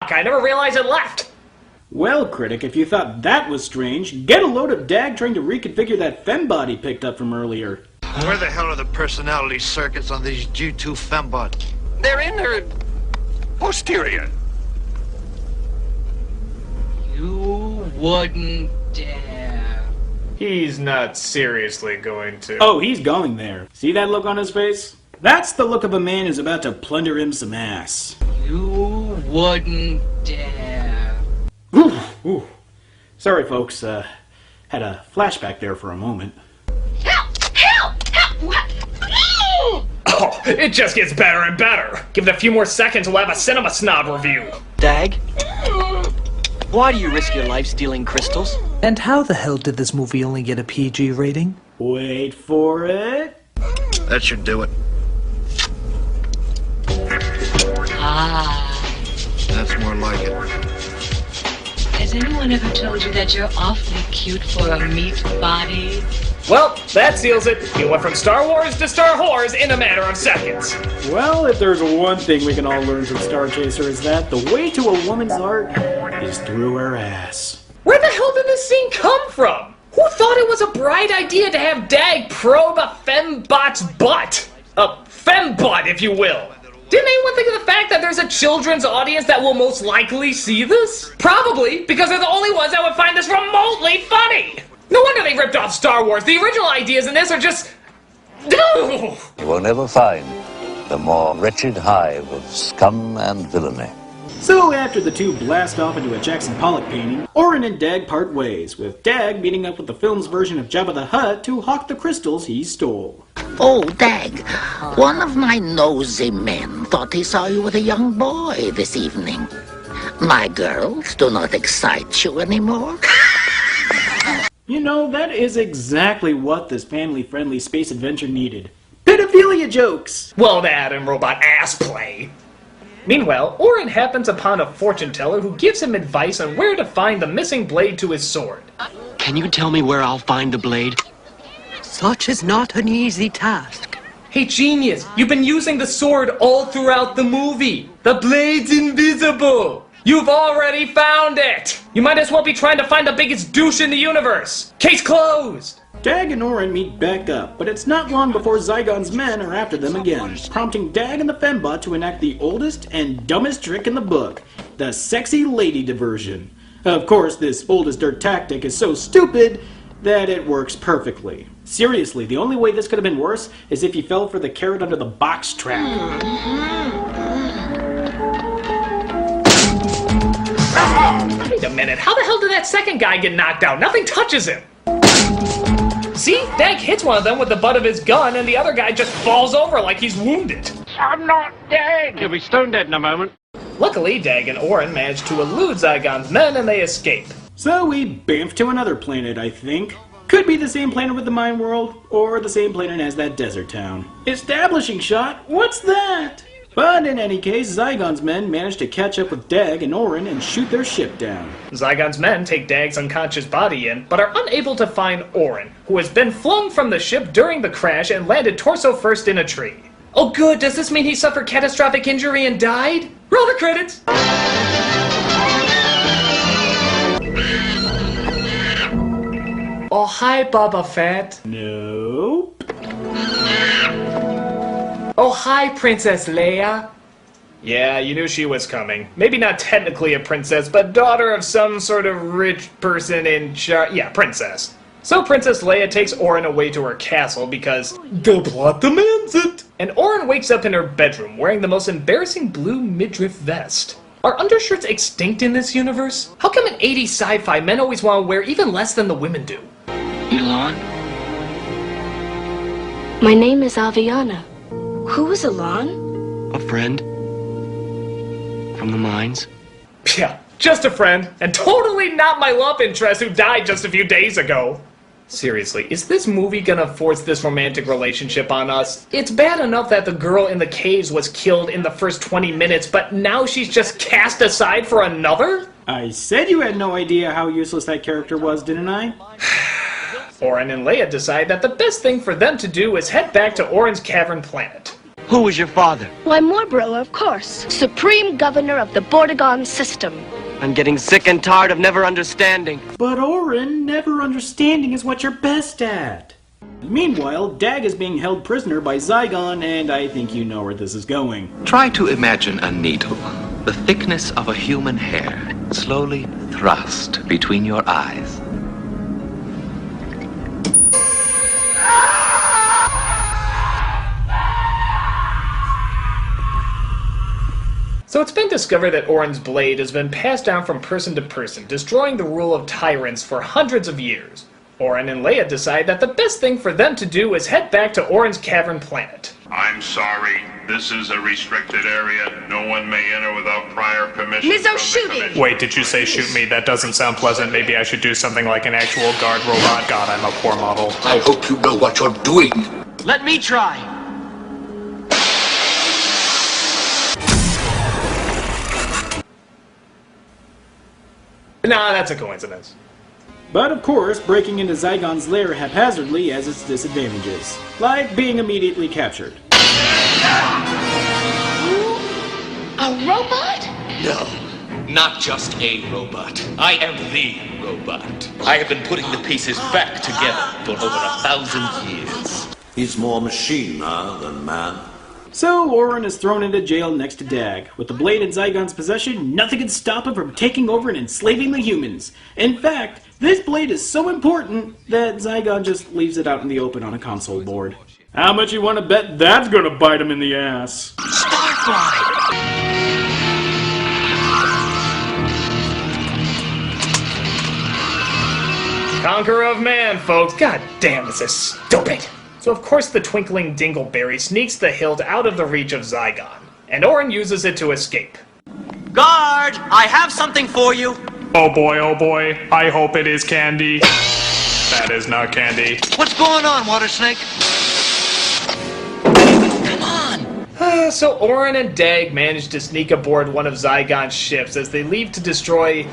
I never realized it left. Well, Critic, if you thought that was strange, get a load of Dag trying to reconfigure that fembot he picked up from earlier. Where the hell are the personality circuits on these G2 fembots? They're in her posterior. You wouldn't dare. He's not seriously going to. Oh, he's going there. See that look on his face? That's the look of a man who's about to plunder him some ass. You wouldn't dare. Ooh. Sorry, folks. Had a flashback there for a moment. Help! Help! Help! What? Oh, it just gets better and better. Give it a few more seconds, we'll have a cinema snob review. Dag? Why do you risk your life stealing crystals? And how the hell did this movie only get a PG rating? Wait for it. That should do it. Ah. That's more like it. Has anyone ever told you that you're awfully cute for a meat body? Well, that seals it. You went from Star Wars to Star Whores in a matter of seconds. Well, if there's one thing we can all learn from Starchaser is that the way to a woman's heart is through her ass. Where the hell did this scene come from? Who thought it was a bright idea to have Dag probe a fembot's butt? A fembot, if you will. Didn't anyone think of the fact that there's a children's audience that will most likely see this? Probably, because they're the only ones that would find this remotely funny. No wonder they ripped off Star Wars. The original ideas in this are just... You will never find the more wretched hive of scum and villainy. So after the two blast off into a Jackson Pollock painting, Orin and Dag part ways, with Dag meeting up with the film's version of Jabba the Hutt to hawk the crystals he stole. Oh, Dag, one of my nosy men thought he saw you with a young boy this evening. My girls do not excite you anymore. You know, that is exactly what this family-friendly space adventure needed. Pedophilia jokes! Well, that and robot ass play. Meanwhile, Orin happens upon a fortune teller who gives him advice on where to find the missing blade to his sword. Can you tell me where I'll find the blade? Such is not an easy task. Hey genius, you've been using the sword all throughout the movie. The blade's invisible. You've already found it! You might as well be trying to find the biggest douche in the universe! Case closed! Dag and Orin meet back up, but it's not long before Zygon's men are after them again, prompting Dag and the fembot to enact the oldest and dumbest trick in the book, the sexy lady diversion. Of course, this oldest dirt tactic is so stupid that it works perfectly. Seriously, the only way this could have been worse is if he fell for the carrot under the box trap. Wait a minute, how the hell did that second guy get knocked out? Nothing touches him! See? Dag hits one of them with the butt of his gun and the other guy just falls over like he's wounded. I'm not dead. You'll be stone dead in a moment. Luckily, Dag and Orin manage to elude Zygon's men and they escape. So we bamf to another planet, I think. Could be the same planet with the mine world, or the same planet as that desert town. Establishing shot? What's that? But in any case, Zygon's men manage to catch up with Dag and Orin and shoot their ship down. Zygon's men take Dag's unconscious body in, but are unable to find Orin, who has been flung from the ship during the crash and landed torso first in a tree. Oh good, does this mean he suffered catastrophic injury and died? Roll the credits! Oh hi, Boba Fett. Nope. Oh hi, Princess Leia. Yeah, you knew she was coming. Maybe not technically a princess, but daughter of some sort of rich person in charge. Yeah, princess. So Princess Leia takes Orin away to her castle because the plot demands it. And Orin wakes up in her bedroom wearing the most embarrassing blue midriff vest. Are undershirts extinct in this universe? How come in 80s sci-fi men always want to wear even less than the women do? Elon? My name is Aviana. Who is Elon? A friend? From the mines? Yeah, just a friend, and totally not my love interest who died just a few days ago. Seriously, is this movie gonna force this romantic relationship on us? It's bad enough that the girl in the caves was killed in the first 20 minutes, but now she's just cast aside for another? I said you had no idea how useless that character was, didn't I? Orin and Leia decide that the best thing for them to do is head back to Orin's cavern planet. Who was your father? Why, Morbro, of course. Supreme Governor of the Bordegon system. I'm getting sick and tired of never understanding. But Orin, never understanding is what you're best at. Meanwhile, Dag is being held prisoner by Zygon, and I think you know where this is going. Try to imagine a needle, the thickness of a human hair, slowly thrust between your eyes. So it's been discovered that Orin's blade has been passed down from person to person, destroying the rule of tyrants for hundreds of years. Orin and Leia decide that the best thing for them to do is head back to Orin's cavern planet. I'm sorry. This is a restricted area. No one may enter without prior permission. Mizzo shooting! Wait, did you say shoot me? That doesn't sound pleasant. Maybe I should do something like an actual guard robot. God, I'm a poor model. I hope you know what you're doing. Let me try. Nah, that's a coincidence. But of course, breaking into Zygon's lair haphazardly has its disadvantages, like being immediately captured. A robot? No, not just a robot. I am the robot. I have been putting the pieces back together for over 1,000 years. He's more machine now than man. So Orin is thrown into jail next to Dag. With the blade in Zygon's possession, nothing can stop him from taking over and enslaving the humans. In fact, this blade is so important that Zygon just leaves it out in the open on a console board. How much you want to bet that's gonna bite him in the ass? Conqueror of man, folks. God damn, this is stupid. So of course the twinkling dingleberry sneaks the hilt out of the reach of Zygon, and Orin uses it to escape. Guard! I have something for you. Oh boy, I hope it is candy. That is not candy. What's going on, Water Snake? Come on! So Orin and Dag manage to sneak aboard one of Zygon's ships as they leave to destroy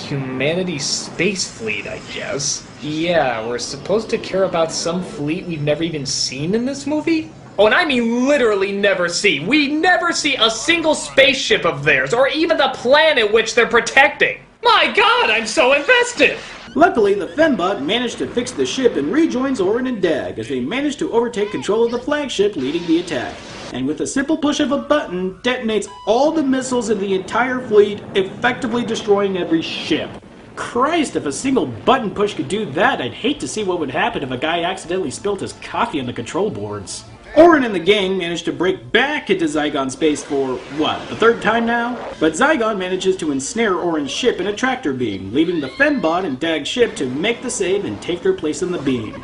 humanity's space fleet, I guess. Yeah, we're supposed to care about some fleet we've never even seen in this movie? Oh, and I mean literally never see. We never see a single spaceship of theirs, or even the planet which they're protecting. My god, I'm so invested! Luckily, the Fembot managed to fix the ship and rejoins Orin and Dag as they manage to overtake control of the flagship leading the attack. And with a simple push of a button, detonates all the missiles in the entire fleet, effectively destroying every ship. Christ, if a single button push could do that, I'd hate to see what would happen if a guy accidentally spilled his coffee on the control boards. Orin and the gang managed to break back into Zygon space for, what, the third time now? But Zygon manages to ensnare Orin's ship in a tractor beam, leaving the Fembot and Dag's ship to make the save and take their place in the beam.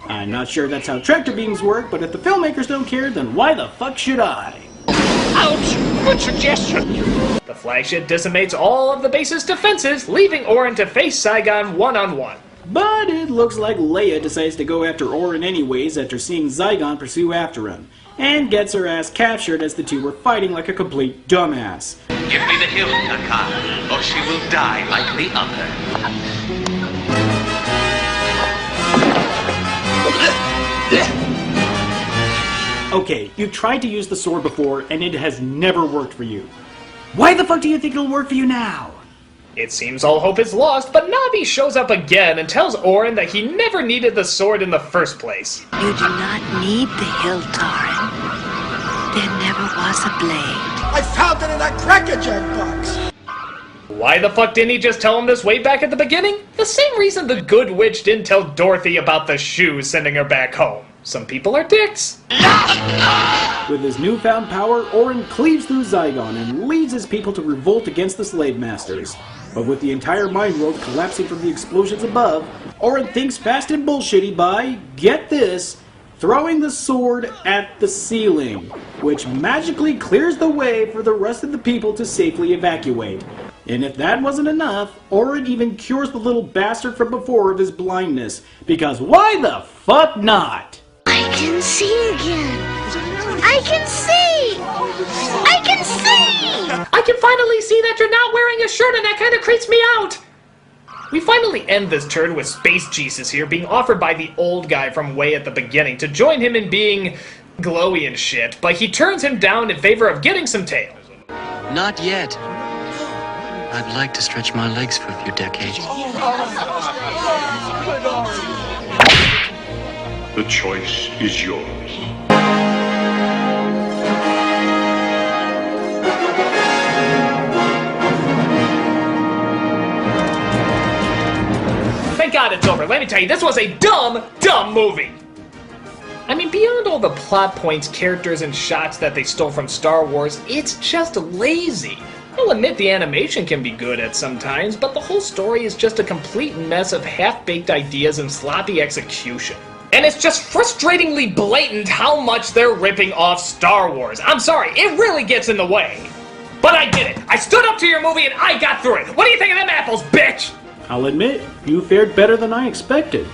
I'm not sure that's how tractor beams work, but if the filmmakers don't care, then why the fuck should I? Ouch! Good suggestion! The flagship decimates all of the base's defenses, leaving Orin to face Zygon one-on-one. But it looks like Leia decides to go after Orin anyways after seeing Zygon pursue after him, and gets her ass captured as the two were fighting like a complete dumbass. Give me the hilt, Naka, or she will die like the other. Okay, you've tried to use the sword before, and it has never worked for you. Why the fuck do you think it'll work for you now? It seems all hope is lost, but Navi shows up again and tells Orin that he never needed the sword in the first place. You do not need the hilt, Orin. There never was a blade. I found it in that Crackerjack box! Why the fuck didn't he just tell him this way back at the beginning? The same reason the good witch didn't tell Dorothy about the shoes sending her back home. Some people are dicks. With his newfound power, Orin cleaves through Zygon and leads his people to revolt against the slave masters. But with the entire mind world collapsing from the explosions above, Orin thinks fast and bullshitty by, get this, throwing the sword at the ceiling, which magically clears the way for the rest of the people to safely evacuate. And if that wasn't enough, Orin even cures the little bastard from before of his blindness, because why the fuck not? I can see again. I can see! I can see! I can finally see that you're not wearing a shirt, and that kind of creeps me out! We finally end this turn with Space Jesus here being offered by the old guy from way at the beginning to join him in being glowy and shit, but he turns him down in favor of getting some tail. Not yet. I'd like to stretch my legs for a few decades. The choice is yours. Thank God it's over. Let me tell you, this was a dumb, dumb movie. I mean, beyond all the plot points, characters, and shots that they stole from Star Wars, it's just lazy. I'll admit the animation can be good at some times, but the whole story is just a complete mess of half-baked ideas and sloppy execution. And it's just frustratingly blatant how much they're ripping off Star Wars. I'm sorry, it really gets in the way. But I did it. I stood up to your movie and I got through it. What do you think of them apples, bitch? I'll admit, you fared better than I expected.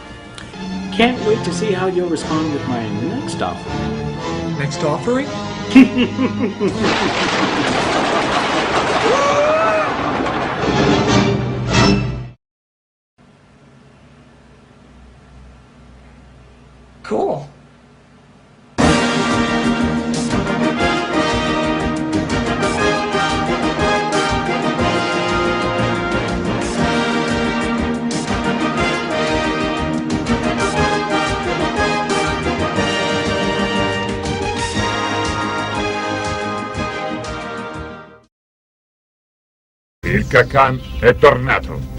Can't wait to see how you'll respond with my next offering. Next offering? Cool. Il Kakan è tornato.